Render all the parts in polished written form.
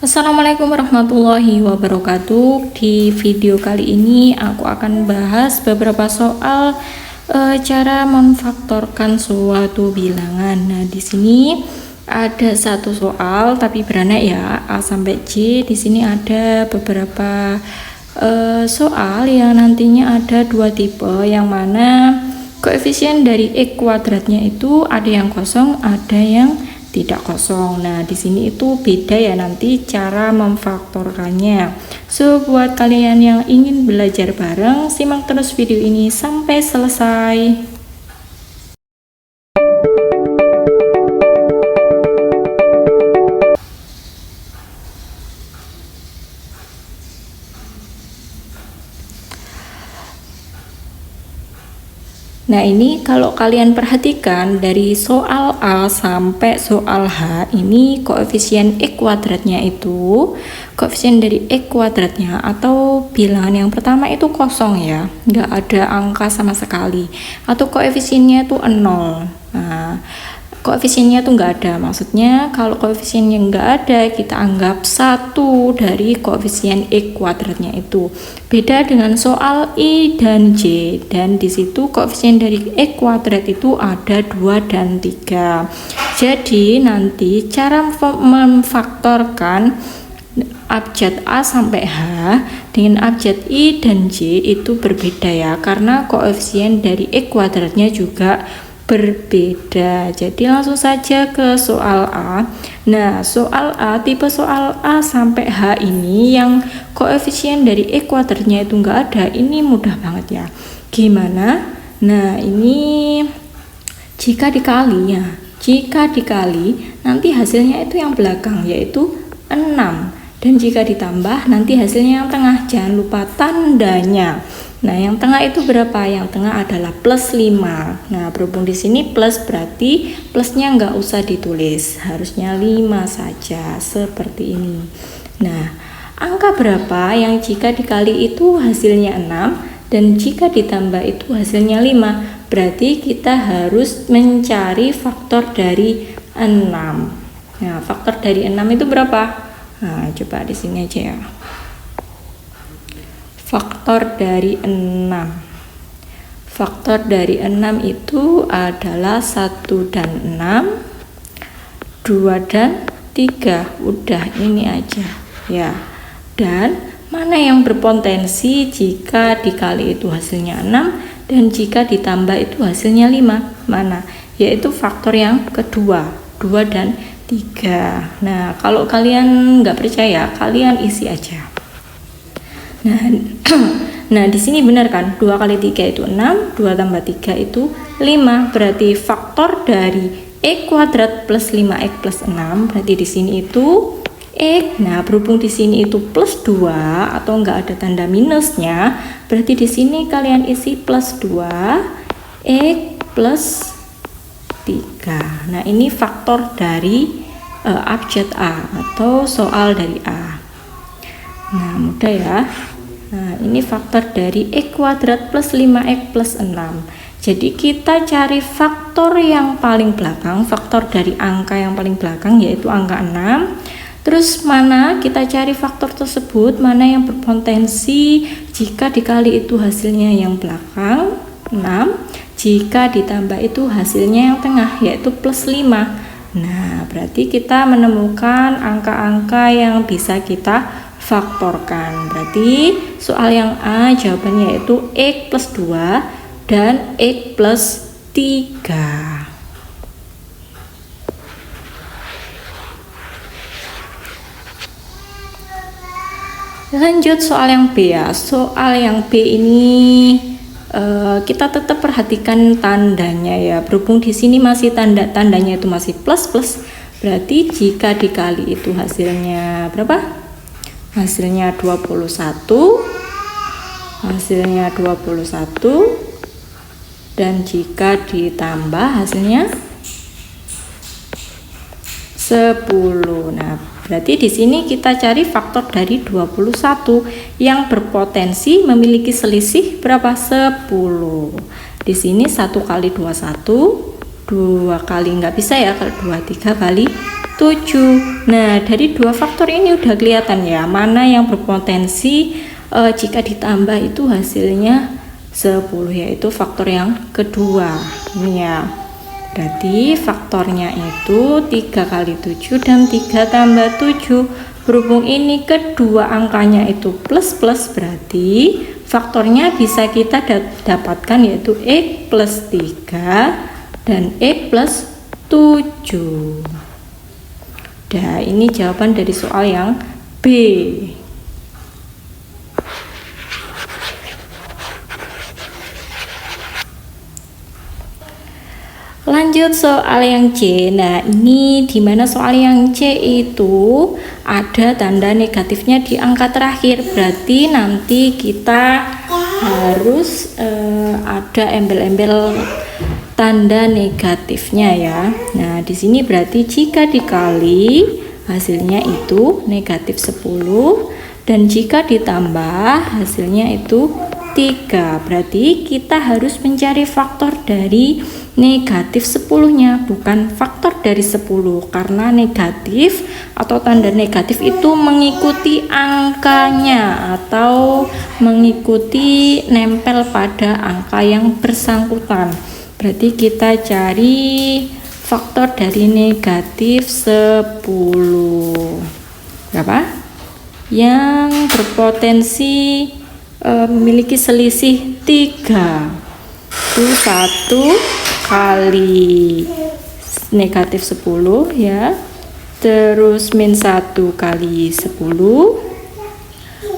Assalamualaikum warahmatullahi wabarakatuh. Di video kali ini aku akan bahas beberapa soal cara memfaktorkan suatu bilangan. Nah, di sini ada satu soal tapi beranak ya, A sampai C. Di sini ada beberapa soal yang nantinya ada dua tipe, yang mana koefisien dari X kuadratnya itu ada yang kosong, ada yang tidak kosong. Nah, di sini itu beda ya nanti cara memfaktorkannya. So, buat kalian yang ingin belajar bareng, simak terus video ini sampai selesai. Nah, ini kalau kalian perhatikan dari soal A sampai soal H, ini koefisien X kuadratnya itu, koefisien dari X kuadratnya atau bilangan yang pertama itu kosong ya, nggak ada angka sama sekali, atau koefisiennya itu 0. Nah, koefisiennya tuh nggak ada, maksudnya kalau koefisiennya nggak ada, kita anggap satu dari koefisien X kuadratnya itu. Beda dengan soal I dan J, dan disitu koefisien dari X kuadrat itu ada 2 dan 3. Jadi nanti cara memfaktorkan abjad A sampai H dengan abjad I dan J itu berbeda ya, karena koefisien dari X kuadratnya juga berbeda. Jadi langsung saja ke soal A. Nah, soal A, tipe soal A sampai H ini yang koefisien dari X kuadratnya itu enggak ada, ini mudah banget ya. Gimana? Nah, ini jika dikali ya, jika dikali nanti hasilnya itu yang belakang, yaitu 6, dan jika ditambah nanti hasilnya yang tengah. Jangan lupa tandanya. Nah, yang tengah itu berapa? Yang tengah adalah plus 5. Nah, berhubung di sini plus, berarti plusnya nggak usah ditulis, harusnya 5 saja, seperti ini. Nah, angka berapa yang jika dikali itu hasilnya 6, dan jika ditambah itu hasilnya 5? Berarti kita harus mencari faktor dari 6. Nah, faktor dari 6 itu berapa? Nah, coba di sini aja ya. Faktor dari 6. Faktor dari 6 itu adalah 1 dan 6, 2 dan 3. Udah ini aja ya. Dan mana yang berpotensi jika dikali itu hasilnya 6 dan jika ditambah itu hasilnya 5? Mana? Yaitu faktor yang kedua, 2 dan 3. Nah, kalau kalian nggak percaya, kalian isi aja. Nah, di sini benar kan? 2 kali 3 itu 6, 2 tambah 3 itu 5. Berarti faktor dari X kuadrat plus 5X plus 6, berarti di sini itu X. Nah, berhubung di sini itu plus 2 atau enggak ada tanda minusnya, berarti di sini kalian isi plus 2 X plus 3. Nah, ini faktor dari abjad A atau soal dari A. Nah, mudah ya. Nah, ini faktor dari X kuadrat plus 5X plus 6. Jadi kita cari faktor yang paling belakang, faktor dari angka yang paling belakang, yaitu angka 6. Terus mana kita cari faktor tersebut, mana yang berpotensi jika dikali itu hasilnya yang belakang, 6. Jika ditambah itu hasilnya yang tengah, yaitu plus 5. Nah, berarti kita menemukan angka-angka yang bisa kita faktorkan. Berarti soal yang A jawabannya yaitu X plus 2 dan X plus 3. Lanjut soal yang B ya. Soal yang B ini kita tetap perhatikan tandanya ya. Berhubung di sini masih tandanya itu masih plus plus, berarti jika dikali itu hasilnya berapa? Hasilnya 21, hasilnya 21, dan jika ditambah hasilnya 10. Nah, berarti di sini kita cari faktor dari 21 yang berpotensi memiliki selisih berapa? 10. Di sini 1 kali 21, 2 kali nggak bisa ya, kalau 2, 3 kali 7. Nah, dari dua faktor ini udah kelihatan ya, mana yang berpotensi jika ditambah itu hasilnya 10, yaitu faktor yang kedua. Ini ya. Berarti faktornya itu 3 kali 7 dan 3 tambah 7. Berhubung ini kedua angkanya itu plus-plus, berarti faktornya bisa kita dapatkan yaitu X plus 3 dan X plus 7. Nah, ini jawaban dari soal yang B. Lanjut soal yang C. Nah, ini dimana soal yang C itu ada tanda negatifnya di angka terakhir. Berarti nanti kita harus ada embel-embel tanda negatifnya ya. Nah, di sini berarti jika dikali hasilnya itu negatif 10 dan jika ditambah hasilnya itu 3. Berarti kita harus mencari faktor dari negatif 10-nya, bukan faktor dari 10, karena negatif atau tanda negatif itu mengikuti angkanya atau mengikuti nempel pada angka yang bersangkutan. Berarti kita cari faktor dari negatif 10. Berapa? Yang berpotensi memiliki selisih 3. Itu 1 kali negatif 10 ya. Terus min 1 kali 10.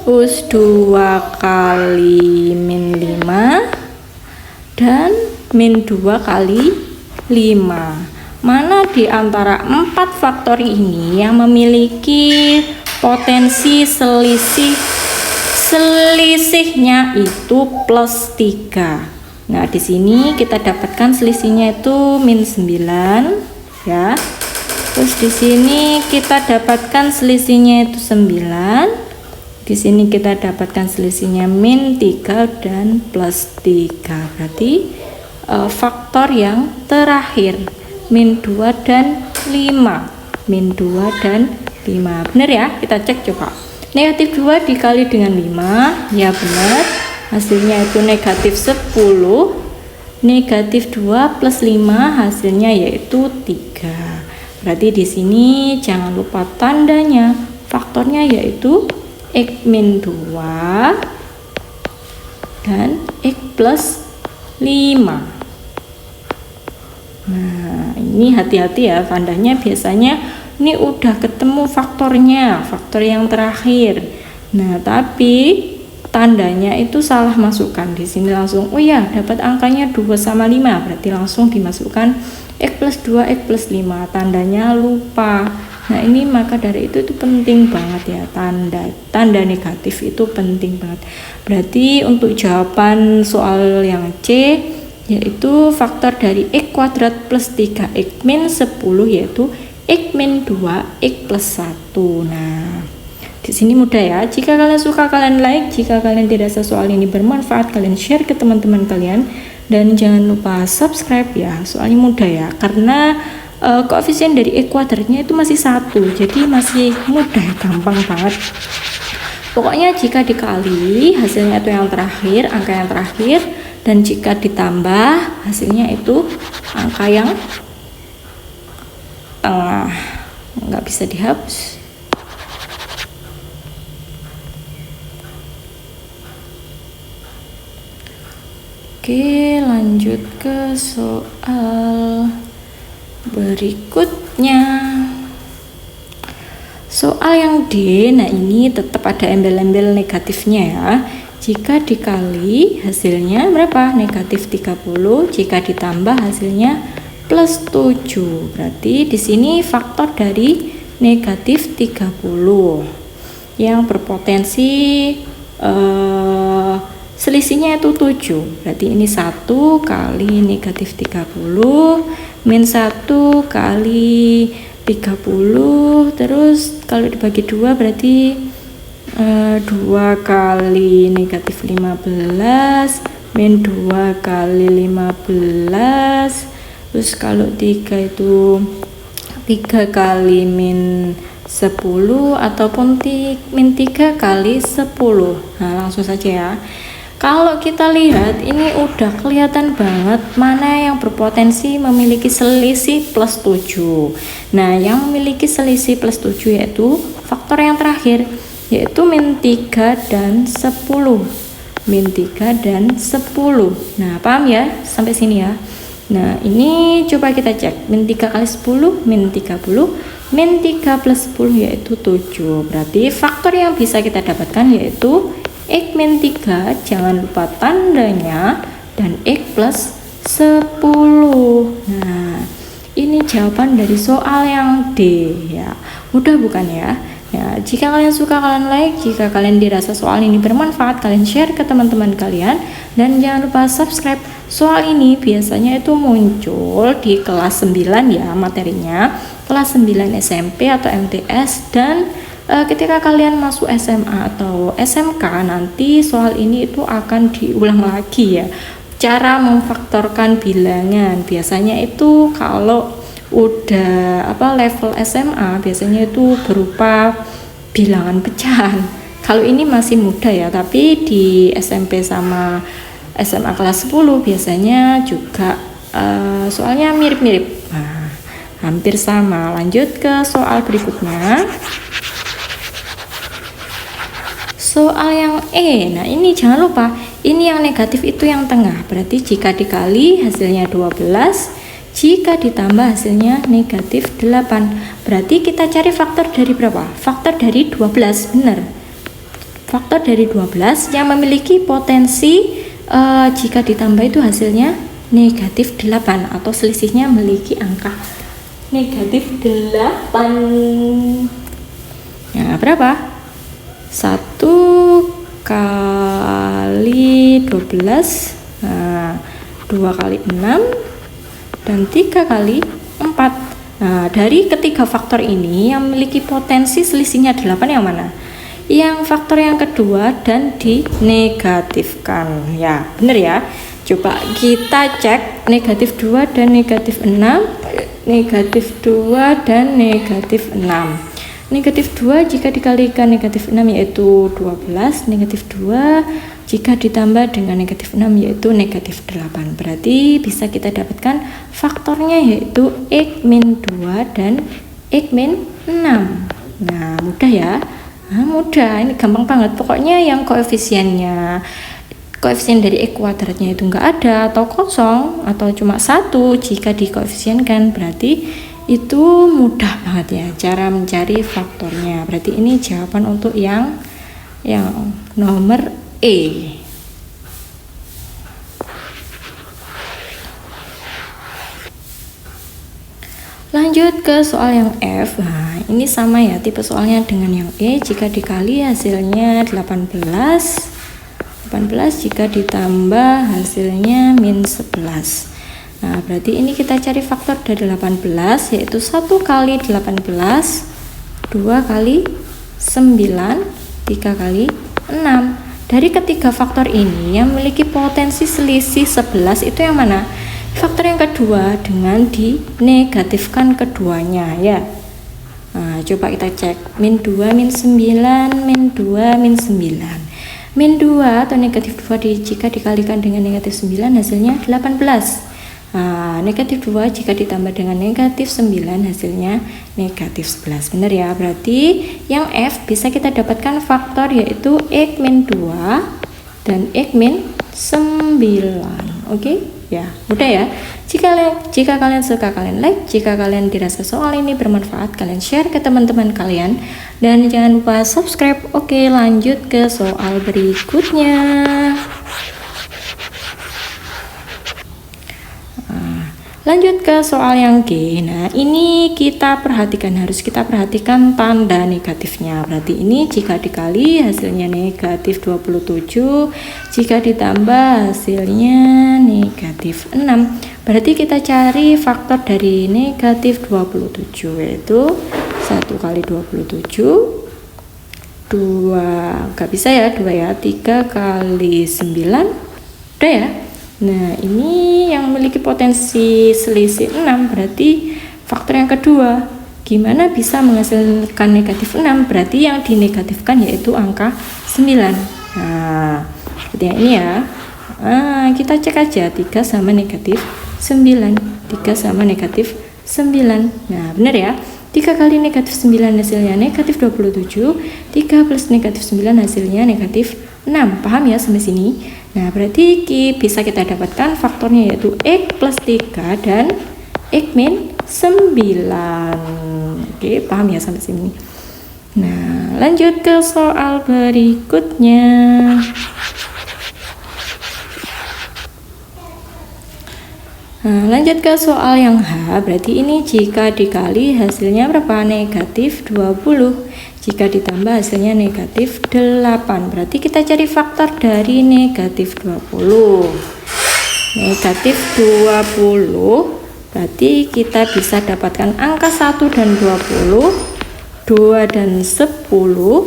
Terus 2 kali min 5 dan min 2 kali 5. Mana di antara 4 faktor ini yang memiliki potensi selisihnya itu plus 3. Nah, di sini kita dapatkan selisihnya itu min 9 ya. Terus di sini kita dapatkan selisihnya itu 9. Di sini kita dapatkan selisihnya min 3 dan plus 3. Berarti faktor yang terakhir min 2 dan 5. Min 2 dan 5. Benar ya? Kita cek coba. Negatif 2 dikali dengan 5, ya benar. Hasilnya itu negatif 10. Negatif 2 plus 5 hasilnya yaitu 3. Berarti di sini jangan lupa tandanya. Faktornya yaitu X min 2 dan X plus 5. Nah, ini hati-hati ya, tandanya biasanya ini udah ketemu faktornya, faktor yang terakhir. Nah, tapi tandanya itu salah masukkan. Di sini langsung, oh ya, dapat angkanya 2 sama 5, berarti langsung dimasukkan X plus 2, X plus 5. Tandanya lupa. Nah, ini maka dari itu penting banget ya, tanda negatif itu penting banget. Berarti untuk jawaban soal yang C yaitu faktor dari X kuadrat plus 3X min 10 yaitu X min 2 X plus 1. Nah, di sini mudah ya. Jika kalian suka, kalian like. Jika kalian dirasa soal ini bermanfaat, kalian share ke teman-teman kalian. Dan jangan lupa subscribe ya. Soalnya mudah ya, karena koefisien dari X kuadratnya itu masih 1, jadi masih mudah, gampang banget. Pokoknya jika dikali hasilnya itu yang terakhir, angka yang terakhir, dan jika ditambah hasilnya itu angka yang tengah, nggak bisa dihapus. Oke, lanjut ke soal berikutnya. Soal yang D, nah ini tetap ada embel-embel negatifnya ya. Jika dikali hasilnya berapa? Negatif 30. Jika ditambah hasilnya plus 7. Berarti di sini faktor dari negatif 30 yang berpotensi selisihnya itu 7. Berarti ini 1 kali negatif 30 min 1 kali 30, terus kalau dibagi 2 berarti 2 kali negatif 15 min 2 kali 15, terus kalau 3 itu 3 kali min 10 ataupun min 3 kali 10. Nah, langsung saja ya. Kalau kita lihat ini udah kelihatan banget mana yang berpotensi memiliki selisih plus 7. Nah, yang memiliki selisih plus 7 yaitu faktor yang terakhir, yaitu min 3 dan 10. Min 3 dan 10. Nah, paham ya sampai sini ya. Nah, ini coba kita cek. Min 3 kali 10, min 30, min 3 plus 10 yaitu 7. Berarti faktor yang bisa kita dapatkan yaitu X min 3, jangan lupa tandanya, dan X plus 10. Nah, ini jawaban dari soal yang D ya. Mudah bukan ya? Ya, jika kalian suka kalian like, jika kalian dirasa soal ini bermanfaat kalian share ke teman-teman kalian, dan jangan lupa subscribe. Soal ini biasanya itu muncul di kelas 9 ya materinya, kelas 9 SMP atau MTS, dan ketika kalian masuk SMA atau SMK nanti soal ini itu akan diulang lagi ya. Cara memfaktorkan bilangan biasanya itu kalau udah level SMA biasanya itu berupa bilangan pecahan. Kalau ini masih muda ya, tapi di SMP sama SMA kelas 10 biasanya juga soalnya mirip-mirip. Nah, hampir sama. Lanjut ke soal berikutnya. Soal yang E. Nah, ini jangan lupa, ini yang negatif itu yang tengah. Berarti jika dikali hasilnya 12, jika ditambah hasilnya negatif 8. Berarti kita cari faktor dari berapa? Faktor dari 12, benar. Faktor dari 12 yang memiliki potensi jika ditambah itu hasilnya negatif 8 atau selisihnya memiliki angka negatif 8. Nah, berapa? 1 kali 12, nah 2 kali 6, dan 3 kali 4. Nah, dari ketiga faktor ini yang memiliki potensi selisihnya 8 yang mana? Yang faktor yang kedua dan dinegatifkan. Ya, benar ya. Coba kita cek negatif 2 dan negatif 6, negatif 2 dan negatif 6. Negatif 2 jika dikalikan negatif 6 yaitu 12, negatif 2 jika ditambah dengan negatif 6 yaitu negatif 8. Berarti bisa kita dapatkan faktornya yaitu X min 2 dan X min 6. Nah, mudah ya. Nah, mudah, ini gampang banget. Pokoknya yang koefisien dari X kuadratnya itu enggak ada atau kosong atau cuma 1 jika dikoefisienkan, berarti itu mudah banget ya cara mencari faktornya. Berarti ini jawaban untuk yang nomor E. Lanjut ke soal yang F. Nah, ini sama ya tipe soalnya dengan yang E. Jika dikali hasilnya 18 jika ditambah hasilnya min 11. Nah, berarti ini kita cari faktor dari 18 yaitu 1 kali 18, 2 kali 9, 3 kali 6. Dari ketiga faktor ini yang memiliki potensi selisih 11 itu yang mana? Faktor yang kedua dengan dinegatifkan keduanya ya. Nah, coba kita cek min 2 min 9, min 2 min 9. Min 2 atau negatif 2 jika dikalikan dengan negatif 9 hasilnya 18. Nah, negatif 2 jika ditambah dengan negatif 9 hasilnya negatif 11. Benar ya, berarti yang F bisa kita dapatkan faktor yaitu X min 2 dan X min 9. Oke? Ya, mudah ya. Jika kalian suka kalian like, jika kalian dirasa soal ini bermanfaat kalian share ke teman-teman kalian, dan jangan lupa subscribe. Oke, lanjut ke soal berikutnya. Lanjut ke soal yang G. Nah, ini harus kita perhatikan tanda negatifnya. Berarti ini jika dikali hasilnya negatif 27, jika ditambah hasilnya negatif 6. Berarti kita cari faktor dari negatif 27 yaitu 1 kali 27, 2, nggak bisa ya 2 ya, 3 kali 9, udah ya. Nah, ini yang memiliki potensi selisih 6, berarti faktor yang kedua Gimana bisa menghasilkan negatif 6? Berarti yang dinegatifkan yaitu angka 9. Nah, seperti ini ya. Kita cek aja 3 sama negatif 9. 3 sama negatif 9. Nah, benar ya. 3 kali negatif 9 hasilnya negatif 27. 3 plus negatif 9 hasilnya negatif 6. Paham ya sampai sini? Nah, berarti bisa kita dapatkan faktornya yaitu X plus 3 dan X min 9. Oke, paham ya sampai sini? Nah, lanjut ke soal berikutnya. Nah, lanjut ke soal yang H. Berarti ini jika dikali hasilnya berapa? Negatif 20. Jika ditambah hasilnya negatif 8. Berarti kita cari faktor dari negatif 20. Negatif 20. Berarti kita bisa dapatkan angka 1 dan 20, 2 dan 10,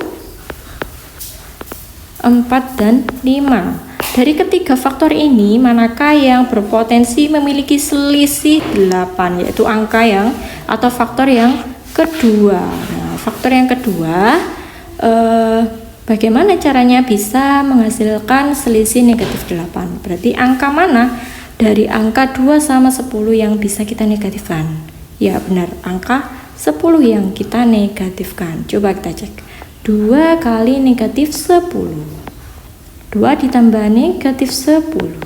4 dan 5. Dari ketiga faktor ini, manakah yang berpotensi memiliki selisih 8, yaitu angka yang atau faktor yang kedua. Nah, faktor yang kedua, bagaimana caranya bisa menghasilkan selisih negatif 8? Berarti angka mana dari angka 2 sama 10 yang bisa kita negatifkan? Ya benar, angka 10 yang kita negatifkan. Coba kita cek. 2 kali negatif 10. 2 ditambah negatif 10.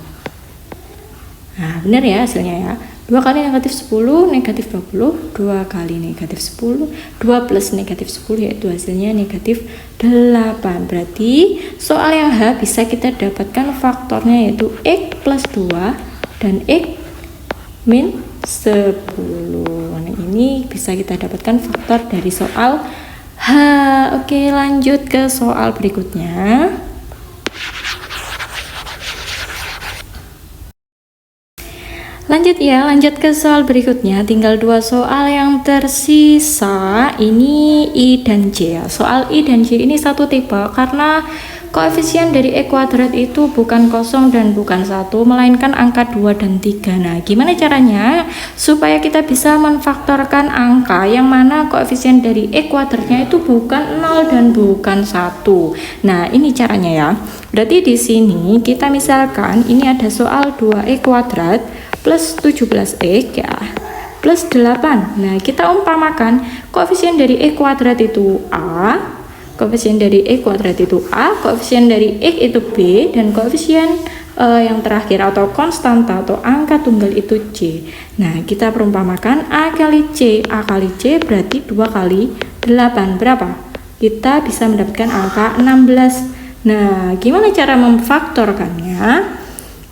Nah, benar ya hasilnya ya. 2 kali negatif 10, negatif 20. 2 kali negatif 10, 2 plus negatif 10 yaitu hasilnya negatif 8. Berarti soal yang H bisa kita dapatkan faktornya yaitu X plus 2 dan X min 10. Nah, ini bisa kita dapatkan faktor dari soal H. Oke, lanjut ke soal berikutnya. Lanjut ke soal berikutnya. Tinggal 2 soal yang tersisa. Ini I dan J ya. Soal I dan J ini satu tipe karena koefisien dari E kuadrat itu bukan 0 dan bukan 1, melainkan angka 2 dan 3. Nah, gimana caranya supaya kita bisa memfaktorkan angka yang mana koefisien dari E kuadratnya itu bukan 0 dan bukan 1. Nah, ini caranya ya. Berarti di sini kita misalkan ini ada soal 2E kuadrat plus 17X ya, plus 8. Nah, kita umpamakan koefisien dari E kuadrat itu A, koefisien dari E kuadrat itu A, koefisien dari X itu B, dan koefisien yang terakhir atau konstanta atau angka tunggal itu C. Nah, kita perumpamakan A kali C. A kali C berarti 2 kali 8. Berapa? Kita bisa mendapatkan angka 16. Nah, gimana cara memfaktorkannya?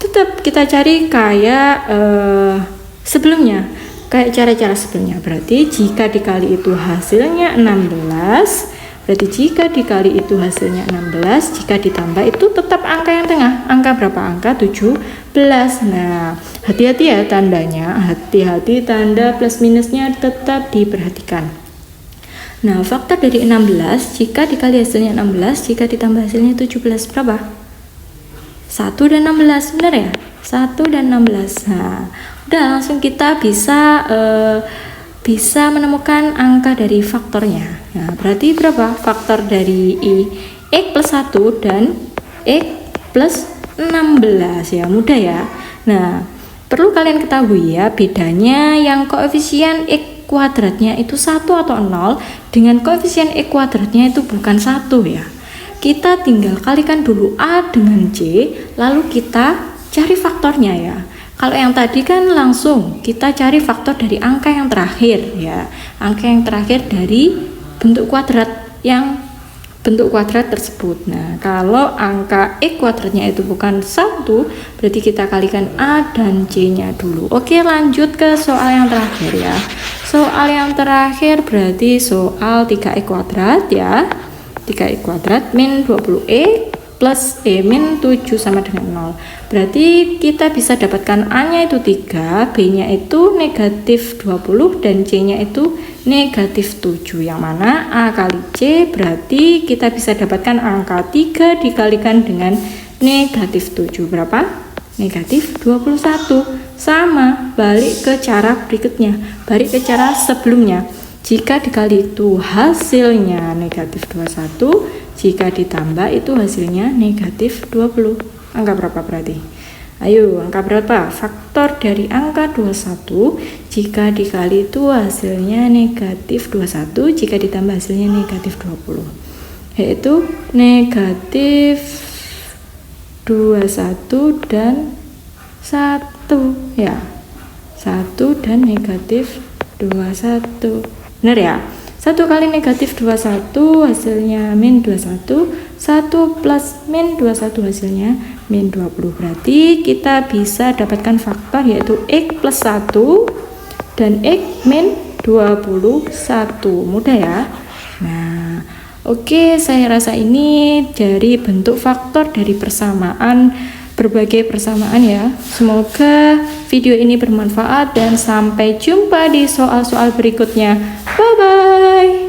Tetap kita cari kayak sebelumnya, kayak cara-cara sebelumnya. Berarti jika dikali itu hasilnya 16, berarti jika dikali itu hasilnya 16, jika ditambah itu tetap angka yang tengah. Angka berapa? Angka 17. Nah, hati-hati ya tandanya, hati-hati tanda plus minusnya tetap diperhatikan. Nah, faktor dari 16, jika dikali hasilnya 16, jika ditambah hasilnya 17, berapa? 1 dan 16, benar ya? 1 dan 16. Nah, udah langsung kita bisa menemukan angka dari faktornya. Nah, berarti berapa faktor dari X plus 1 dan X plus 16 ya, mudah ya. Nah, perlu kalian ketahui ya, bedanya yang koefisien X kuadratnya itu 1 atau 0 dengan koefisien X kuadratnya itu bukan 1 ya. Kita tinggal kalikan dulu A dengan C, lalu kita cari faktornya ya. Kalau yang tadi kan langsung kita cari faktor dari angka yang terakhir ya, angka yang terakhir dari bentuk kuadrat tersebut. Nah, kalau angka X kuadratnya itu bukan 1, berarti kita kalikan A dan C nya dulu. Oke, lanjut ke soal yang terakhir ya. Soal yang terakhir berarti soal 3x kuadrat ya. 3x kuadrat min 20x plus E min 7 sama dengan 0. Berarti kita bisa dapatkan A nya itu 3, B nya itu negatif 20, dan C nya itu negatif 7. Yang mana A kali C berarti kita bisa dapatkan angka 3 dikalikan dengan negatif 7. Berapa? Negatif 21. Sama, balik ke cara berikutnya, balik ke cara sebelumnya. Jika dikali itu hasilnya negatif 21, jika ditambah itu hasilnya negatif 20. Angka berapa berarti? Ayo, angka berapa? Faktor dari angka 21 jika dikali itu hasilnya negatif 21, jika ditambah hasilnya negatif 20. Yaitu negatif 21 dan 1 ya. 1 dan negatif 21. Benar ya? 1 kali negatif 21 hasilnya min 21, 1 plus min 21 hasilnya min 20. Berarti kita bisa dapatkan faktor yaitu X plus 1 dan X min 21. Mudah ya? Nah, oke, saya rasa ini dari bentuk faktor dari persamaan, berbagai persamaan ya. Semoga video ini bermanfaat dan sampai jumpa di soal-soal berikutnya. Bye bye.